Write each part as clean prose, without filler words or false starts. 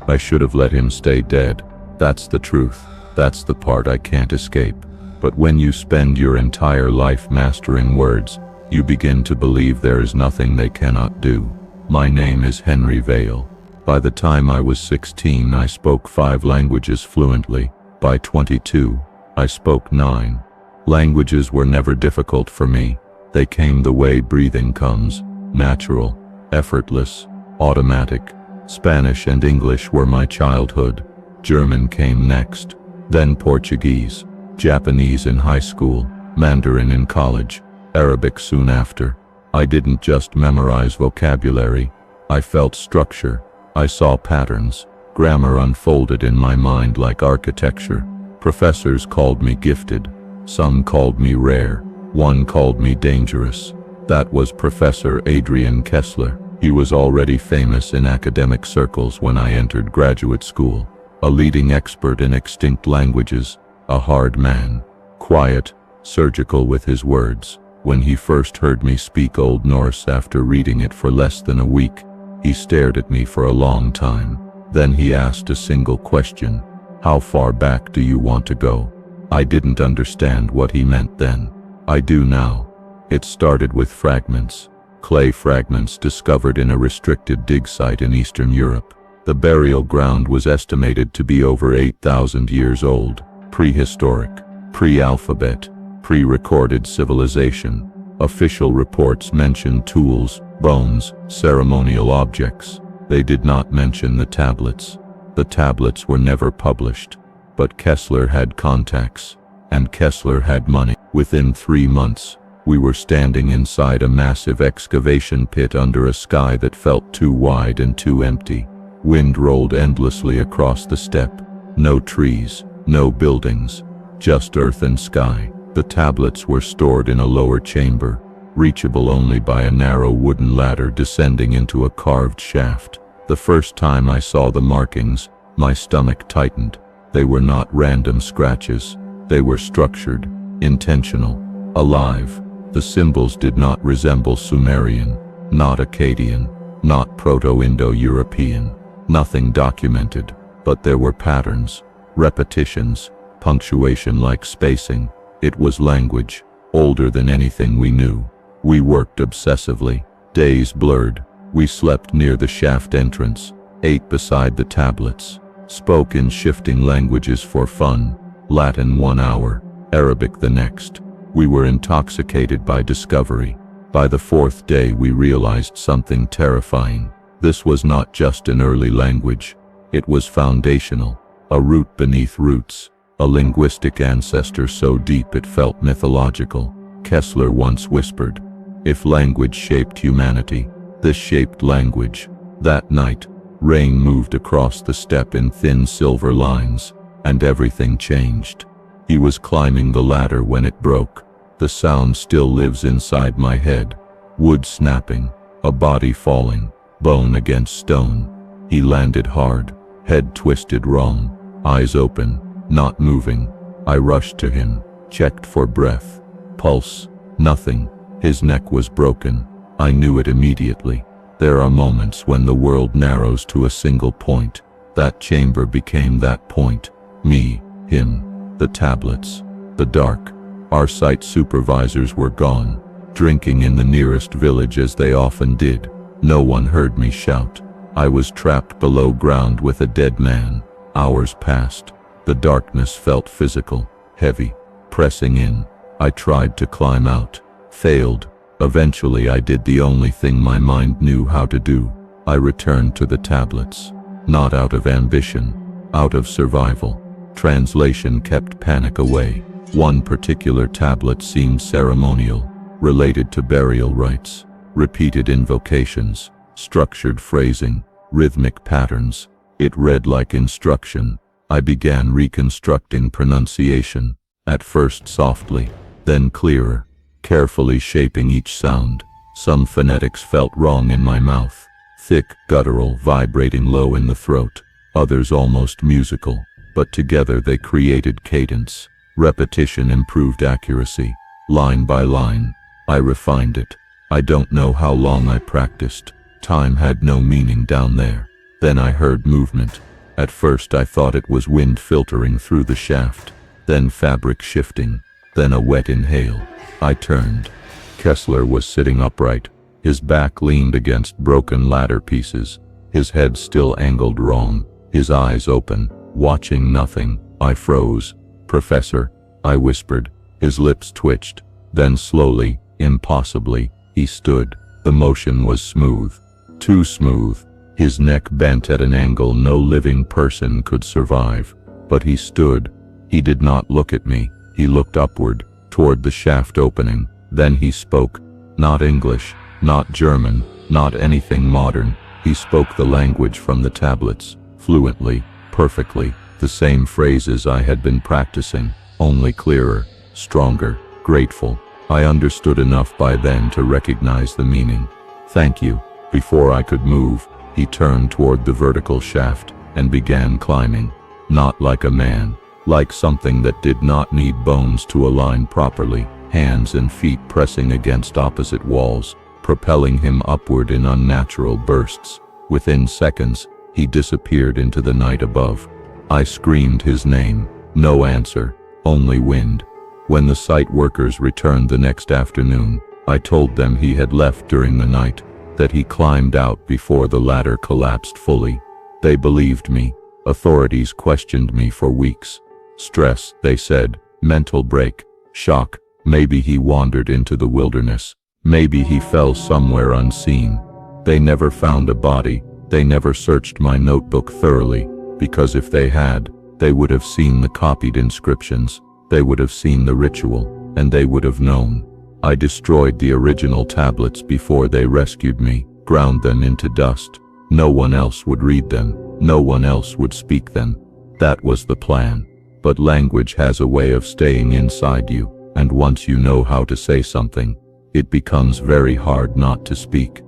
I should have let him stay dead. That's the truth. That's the part I can't escape. But when you spend your entire life mastering words, you begin to believe there is nothing they cannot do. My name is Henry Vale. By the time I was 16, I spoke 5 languages fluently. By 22, I spoke 9. Languages were never difficult for me. They came the way breathing comes, natural, effortless, automatic. Spanish and English were my childhood. German came next, then Portuguese, Japanese in high school, Mandarin in college, Arabic soon after. I didn't just memorize vocabulary. I felt structure. I saw patterns. Grammar unfolded in my mind like architecture. Professors called me gifted. Some called me rare. One called me dangerous. That was Professor Adrian Kessler. He was already famous in academic circles when I entered graduate school. A leading expert in extinct languages, a hard man, quiet, surgical with his words. When he first heard me speak Old Norse after reading it for less than a week, he stared at me for a long time. Then he asked a single question: "How far back do you want to go?" I didn't understand what he meant then. I do now. It started with fragments, clay fragments discovered in a restricted dig site in Eastern Europe. The burial ground was estimated to be over 8,000 years old, prehistoric, pre-alphabet, pre-recorded civilization. Official reports mentioned tools, bones, ceremonial objects. They did not mention the tablets. The tablets were never published. But Kessler had contacts, and Kessler had money. Within 3 months, we were standing inside a massive excavation pit under a sky that felt too wide and too empty. Wind rolled endlessly across the steppe. No trees, no buildings, just earth and sky. The tablets were stored in a lower chamber, reachable only by a narrow wooden ladder descending into a carved shaft. The first time I saw the markings, my stomach tightened. They were not random scratches. They were structured, intentional, alive. The symbols did not resemble Sumerian, not Akkadian, not Proto-Indo-European. Nothing documented, but there were patterns, repetitions, punctuation like spacing. It was language, older than anything we knew. We worked obsessively, days blurred. We slept near the shaft entrance, ate beside the tablets, spoke in shifting languages for fun, Latin 1 hour, Arabic the next. We were intoxicated by discovery. By the 4th day we realized something terrifying. This was not just an early language. It was foundational, a root beneath roots, a linguistic ancestor so deep it felt mythological. Kessler once whispered, "If language shaped humanity, this shaped language." That night, rain moved across the steppe in thin silver lines, and everything changed. He was climbing the ladder when it broke. The sound still lives inside my head. Wood snapping, a body falling, bone against stone. He landed hard, head twisted wrong, eyes open, not moving. I rushed to him, checked for breath, pulse, nothing. His neck was broken. I knew it immediately. There are moments when the world narrows to a single point. That chamber became that point. Me, him, the tablets, the dark. Our site supervisors were gone, drinking in the nearest village as they often did. No one heard me shout. I was trapped below ground with a dead man. Hours passed. The darkness felt physical, heavy, pressing in. I tried to climb out, failed. Eventually I did the only thing my mind knew how to do. I returned to the tablets, not out of ambition, out of survival. Translation kept panic away. One particular tablet seemed ceremonial, related to burial rites, repeated invocations, structured phrasing, rhythmic patterns. It read like instruction. I began reconstructing pronunciation, at first softly, then clearer, carefully shaping each sound. Some phonetics felt wrong in my mouth, thick, guttural, vibrating low in the throat. Others almost musical, but together they created cadence. Repetition improved accuracy. Line by line, I refined it. I don't know how long I practiced. Time had no meaning down there. Then I heard movement, At first I thought it was wind filtering through the shaft, then fabric shifting, then a wet inhale. I turned. Kessler was sitting upright, his back leaned against broken ladder pieces, his head still angled wrong, his eyes open, watching nothing. I froze. "Professor," I whispered. His lips twitched. Then slowly, impossibly, he stood. The motion was smooth. Too smooth. His neck bent at an angle no living person could survive. But he stood. He did not look at me. He looked upward, toward the shaft opening. Then he spoke. Not English, not German, not anything modern. He spoke the language from the tablets, fluently, perfectly, the same phrases I had been practicing, only clearer, stronger, grateful. I understood enough by then to recognize the meaning. "Thank you." Before I could move, he turned toward the vertical shaft and began climbing. Not like a man, like something that did not need bones to align properly, hands and feet pressing against opposite walls, propelling him upward in unnatural bursts. Within seconds, he disappeared into the night above. I screamed his name. No answer, only wind. When the site workers returned the next afternoon, I told them he had left during the night, that he climbed out before the ladder collapsed fully. They believed me. Authorities questioned me for weeks. Stress, they said, mental break, shock, maybe he wandered into the wilderness, maybe he fell somewhere unseen. They never found a body, they never searched my notebook thoroughly, because if they had, they would have seen the copied inscriptions, they would have seen the ritual, and they would have known. I destroyed the original tablets before they rescued me, ground them into dust. No one else would read them, no one else would speak them. That was the plan. But language has a way of staying inside you, and once you know how to say something, it becomes very hard not to speak.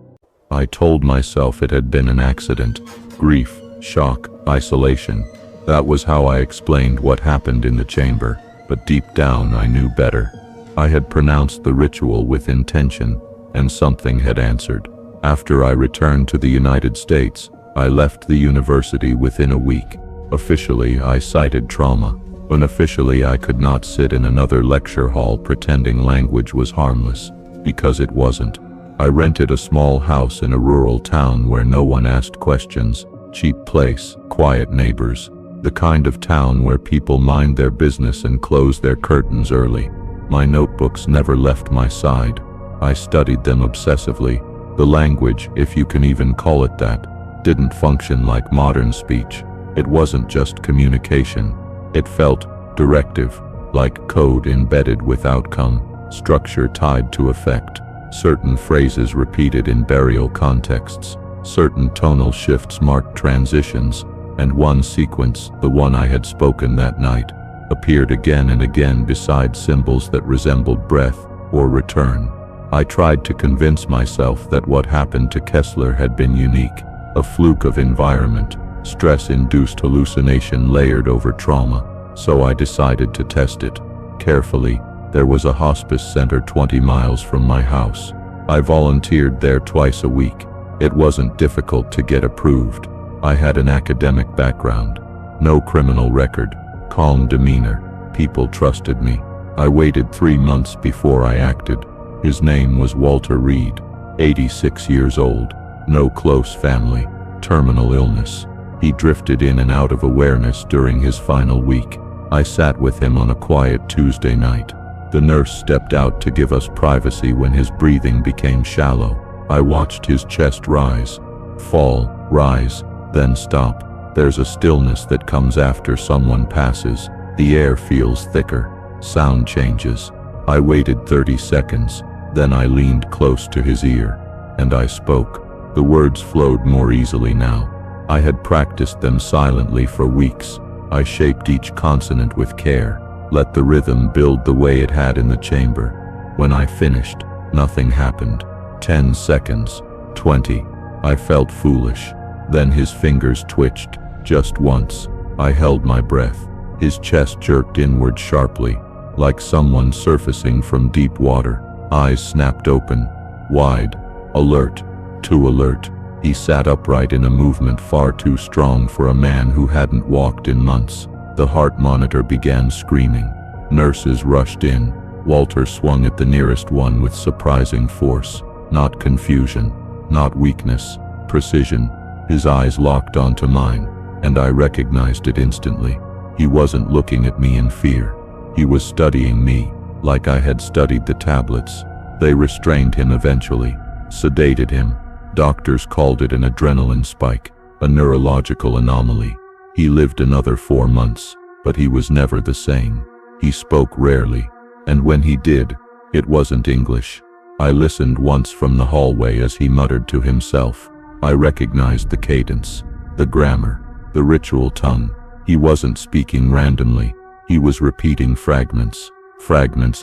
I told myself it had been an accident, grief, shock, isolation. That was how I explained what happened in the chamber, but deep down I knew better. I had pronounced the ritual with intention, and something had answered. After I returned to the United States, I left the university within a week. Officially, I cited trauma. Unofficially, I could not sit in another lecture hall pretending language was harmless, because it wasn't. I rented a small house in a rural town where no one asked questions. Cheap place, quiet neighbors. The kind of town where people mind their business and close their curtains early. My notebooks never left my side. I studied them obsessively. The language, if you can even call it that, didn't function like modern speech. It wasn't just communication. It felt directive, like code embedded with outcome, structure tied to effect. Certain phrases repeated in burial contexts, certain tonal shifts marked transitions, and one sequence, the one I had spoken that night, appeared again and again beside symbols that resembled breath or return. I tried to convince myself that what happened to Kessler had been unique, a fluke of environment, stress-induced hallucination layered over trauma, so I decided to test it. Carefully, there was a hospice center 20 miles from my house. I volunteered there twice a week. It wasn't difficult to get approved. I had an academic background, no criminal record, calm demeanor. People trusted me. I waited 3 months before I acted. His name was Walter Reed, 86 years old, no close family, terminal illness. He drifted in and out of awareness during his final week. I sat with him on a quiet Tuesday night. The nurse stepped out to give us privacy when his breathing became shallow. I watched his chest rise, fall, rise, then stop. There's a stillness that comes after someone passes. The air feels thicker. Sound changes. I waited 30 seconds. Then I leaned close to his ear, and I spoke. The words flowed more easily now. I had practiced them silently for weeks. I shaped each consonant with care, let the rhythm build the way it had in the chamber. When I finished, nothing happened. 10 seconds, 20. I felt foolish. Then his fingers twitched, just once. I held my breath. His chest jerked inward sharply, like someone surfacing from deep water. Eyes snapped open, wide, alert, too alert. He sat upright in a movement far too strong for a man who hadn't walked in months. The heart monitor began screaming. Nurses rushed in. Walter swung at the nearest one with surprising force. Not confusion, not weakness, precision. His eyes locked onto mine, and I recognized it instantly. He wasn't looking at me in fear. He was studying me, like I had studied the tablets. They restrained him eventually, sedated him. Doctors called it an adrenaline spike, a neurological anomaly. He lived another 4 months, but he was never the same. He spoke rarely, and when he did, it wasn't English. I listened once from the hallway as he muttered to himself. I recognized the cadence, the grammar, the ritual tongue. He wasn't speaking randomly. He was repeating fragments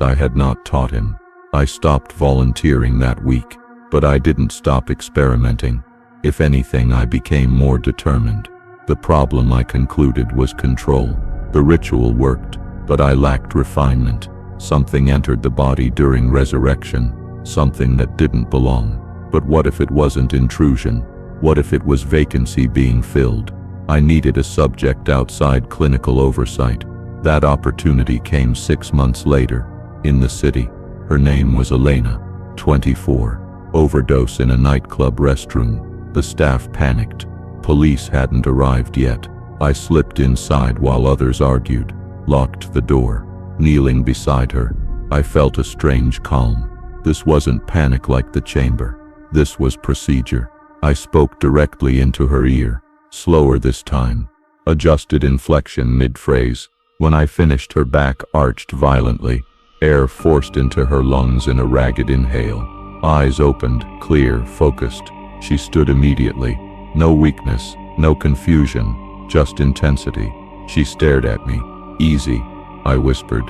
I had not taught him. I stopped volunteering that week, but I didn't stop experimenting. If anything, I became more determined. The problem, I concluded, was control. The ritual worked, but I lacked refinement. Something entered the body during resurrection, something that didn't belong. But what if it wasn't intrusion? What if it was vacancy being filled? I needed a subject outside clinical oversight. That opportunity came 6 months later, in the city. Her name was Elena, 24. Overdose in a nightclub restroom. The staff panicked. Police hadn't arrived yet. I slipped inside while others argued, locked the door. Kneeling beside her, I felt a strange calm. This wasn't panic like the chamber. This was procedure. I spoke directly into her ear, slower this time. Adjusted inflection mid-phrase. When I finished, her back arched violently. Air forced into her lungs in a ragged inhale. Eyes opened, clear, focused. She stood immediately. No weakness, no confusion, just intensity. She stared at me. Easy, I whispered.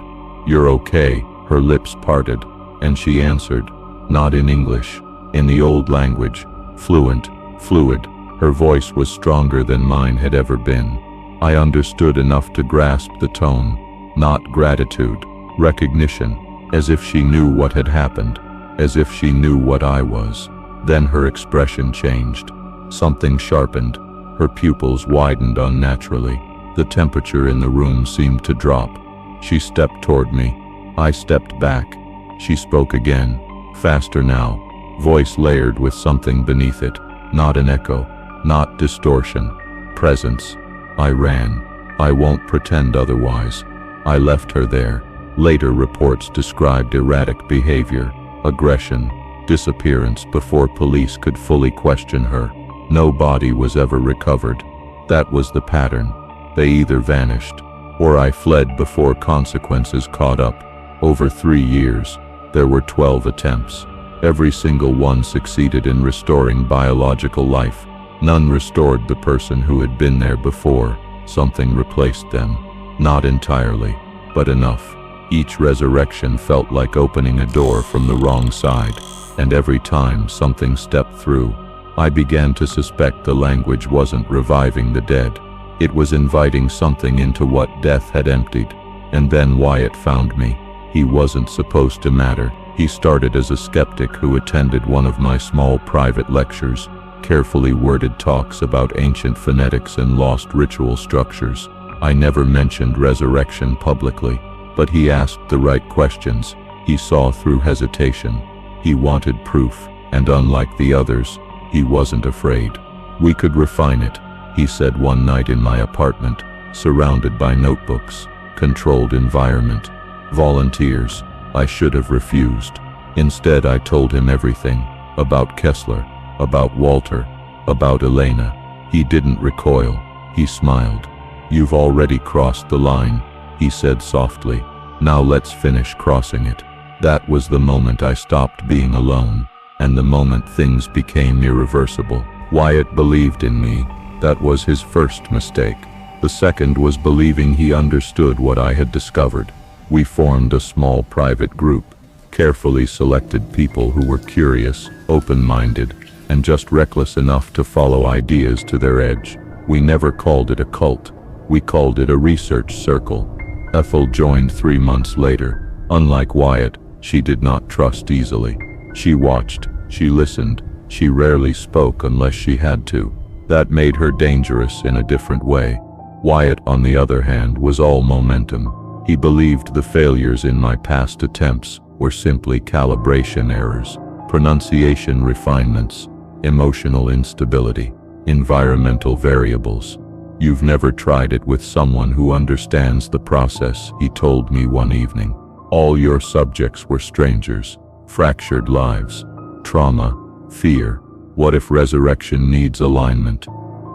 You're okay. Her lips parted, and she answered, not in English, in the old language, fluent, fluid. Her voice was stronger than mine had ever been. I understood enough to grasp the tone. Not gratitude, recognition, as if she knew what had happened, as if she knew what I was. Then her expression changed. Something sharpened. Her pupils widened unnaturally. The temperature in the room seemed to drop. She stepped toward me. I stepped back. She spoke again, faster now, voice layered with something beneath it. Not an echo, not distortion, presence. I ran. I won't pretend otherwise. I left her there. Later reports described erratic behavior, aggression, disappearance before police could fully question her. No body was ever recovered. That was the pattern. They either vanished, or I fled before consequences caught up. Over 3 years, there were 12 attempts. Every single one succeeded in restoring biological life. None restored the person who had been there before. Something replaced them. Not entirely, but enough. Each resurrection felt like opening a door from the wrong side, and every time something stepped through, I began to suspect the language wasn't reviving the dead. It was inviting something into what death had emptied. And then Wyatt found me. He wasn't supposed to matter. He started as a skeptic who attended one of my small private lectures, carefully worded talks about ancient phonetics and lost ritual structures. I never mentioned resurrection publicly, but he asked the right questions. He saw through hesitation. He wanted proof, and unlike the others, he wasn't afraid. We could refine it, he said one night in my apartment, surrounded by notebooks, controlled environment, volunteers. I should have refused. Instead, I told him everything, about Kessler, about Walter, about Elena. He didn't recoil. He smiled. You've already crossed the line, he said softly. Now let's finish crossing it. That was the moment I stopped being alone, and the moment things became irreversible. Wyatt believed in me. That was his first mistake. The second was believing he understood what I had discovered. We formed a small private group, carefully selected people who were curious, open-minded, and just reckless enough to follow ideas to their edge. We never called it a cult. We called it a research circle. Ethel joined 3 months later. Unlike Wyatt, she did not trust easily. She watched, she listened, She rarely spoke unless she had to. That made her dangerous in a different way. Wyatt, on the other hand, was all momentum. He believed the failures in my past attempts were simply calibration errors, pronunciation refinements, emotional instability, environmental variables. "You've never tried it with someone who understands the process," he told me one evening. "All your subjects were strangers, fractured lives, trauma, fear. What if resurrection needs alignment?"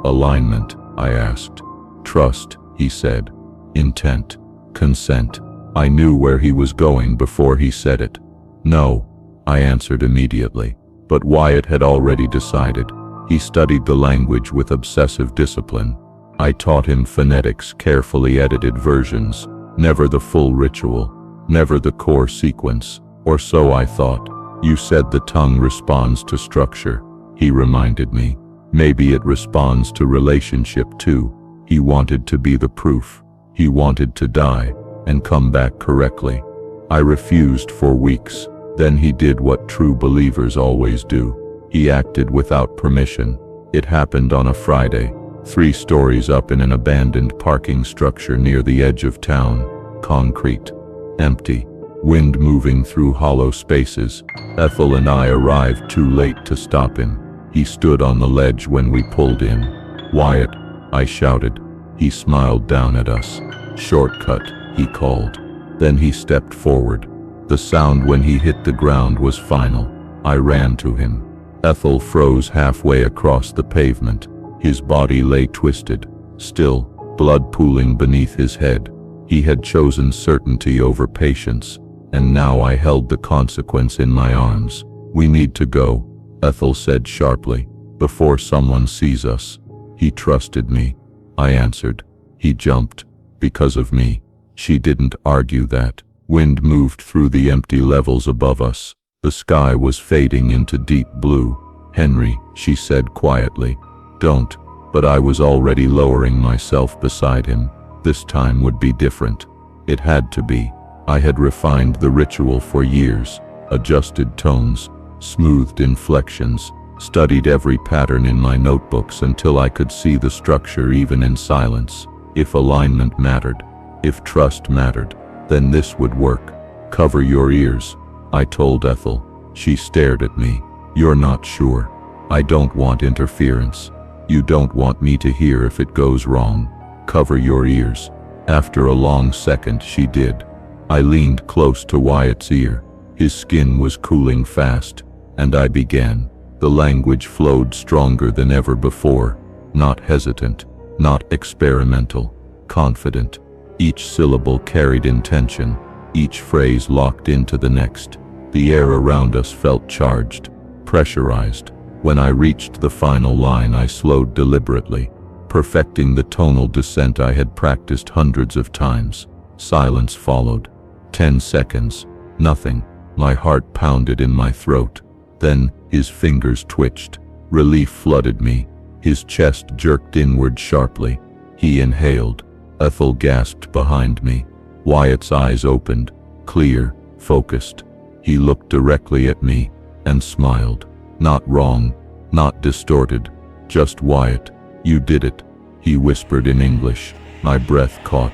"Alignment?" I asked. "Trust," he said. "Intent. Consent." I knew where he was going before he said it. "No," I answered immediately. But Wyatt had already decided. He studied the language with obsessive discipline. I taught him phonetics, carefully edited versions, never the full ritual, never the core sequence, or so I thought. "You said the tongue responds to structure," he reminded me. "Maybe it responds to relationship too." He wanted to be the proof. He wanted to die and come back correctly. I refused for weeks. Then he did what true believers always do. He acted without permission. It happened on a Friday, 3 stories up in an abandoned parking structure near the edge of town. Concrete. Empty. Wind moving through hollow spaces. Ethel and I arrived too late to stop him. He stood on the ledge when we pulled in. "Wyatt," I shouted. He smiled down at us. "Shortcut," he called. Then he stepped forward. The sound when he hit the ground was final. I ran to him. Ethel froze halfway across the pavement. His body lay twisted, still, blood pooling beneath his head. He had chosen certainty over patience, and now I held the consequence in my arms. "We need to go," Ethel said sharply, "before someone sees us." "He trusted me," I answered. "He jumped. Because of me." She didn't argue that. Wind moved through the empty levels above us. The sky was fading into deep blue. "Henry," she said quietly. "Don't." But I was already lowering myself beside him. This time would be different. It had to be. I had refined the ritual for years, adjusted tones, smoothed inflections, studied every pattern in my notebooks until I could see the structure even in silence. If alignment mattered, if trust mattered, then this would work. "Cover your ears," I told Ethel. She stared at me. "You're not sure." "I don't want interference. You don't want me to hear if it goes wrong. Cover your ears." After a long second, she did. I leaned close to Wyatt's ear. His skin was cooling fast, and I began. The language flowed stronger than ever before, not hesitant, not experimental, confident. Each syllable carried intention, each phrase locked into the next. The air around us felt charged, pressurized. When I reached the final line, I slowed deliberately, perfecting the tonal descent I had practiced hundreds of times. Silence followed. 10 seconds. Nothing. My heart pounded in my throat. Then, his fingers twitched. Relief flooded me. His chest jerked inward sharply. He inhaled. Ethel gasped behind me. Wyatt's eyes opened, clear, focused. He looked directly at me and smiled. Not wrong, not distorted, just Wyatt. "You did it," he whispered in English. My breath caught.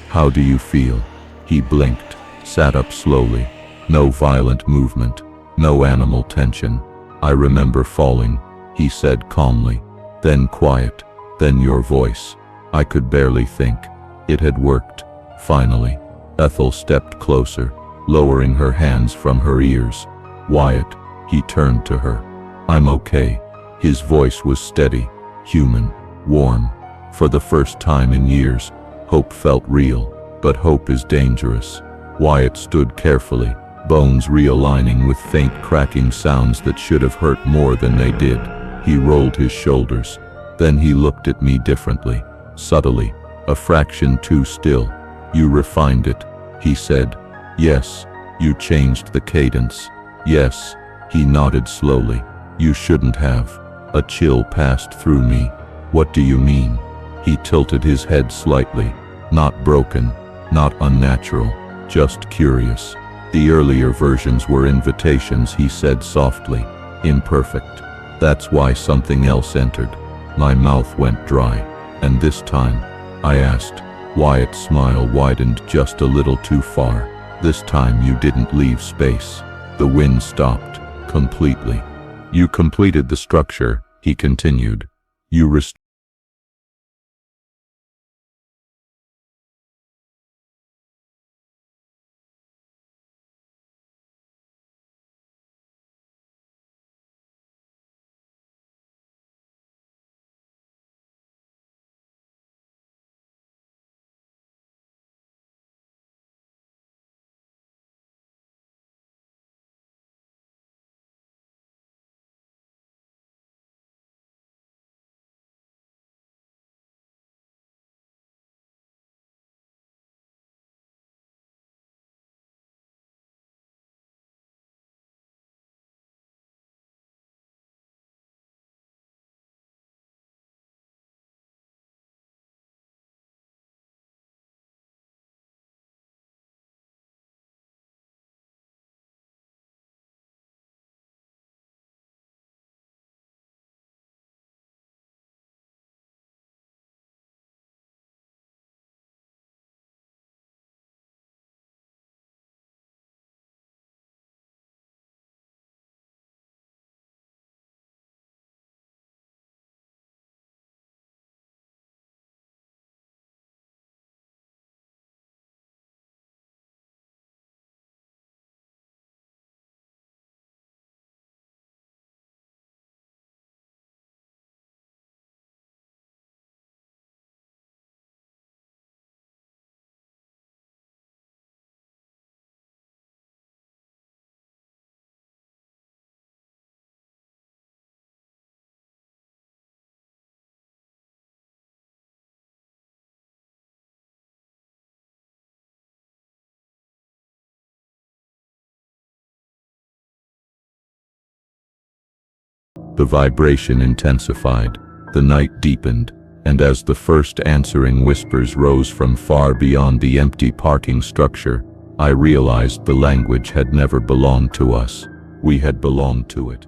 "How do you feel?" He blinked, sat up slowly. No violent movement, no animal tension. "I remember falling," he said calmly. Then quiet, then your voice. I could barely think. It had worked. Finally. Ethel stepped closer, lowering her hands from her ears. "Wyatt," he turned to her. "I'm okay." His voice was steady, human, warm. For the first time in years, hope felt real, but hope is dangerous. Wyatt stood carefully, bones realigning with faint cracking sounds that should have hurt more than they did. He rolled his shoulders. Then he looked at me differently, subtly, a fraction too still. "You refined it," he said. "Yes." "You changed the cadence." "Yes." He nodded slowly. "You shouldn't have." A chill passed through me. "What do you mean?" He tilted his head slightly. "Not broken, not unnatural, just curious." The earlier versions were invitations, he said softly. "Imperfect. That's why something else entered. My mouth went dry. And this time, I asked. Wyatt's smile widened just a little too far. This time you didn't leave space. The wind stopped completely. You completed the structure, he continued. You The vibration intensified, the night deepened, and as the first answering whispers rose from far beyond the empty parking structure, I realized the language had never belonged to us. We had belonged to it.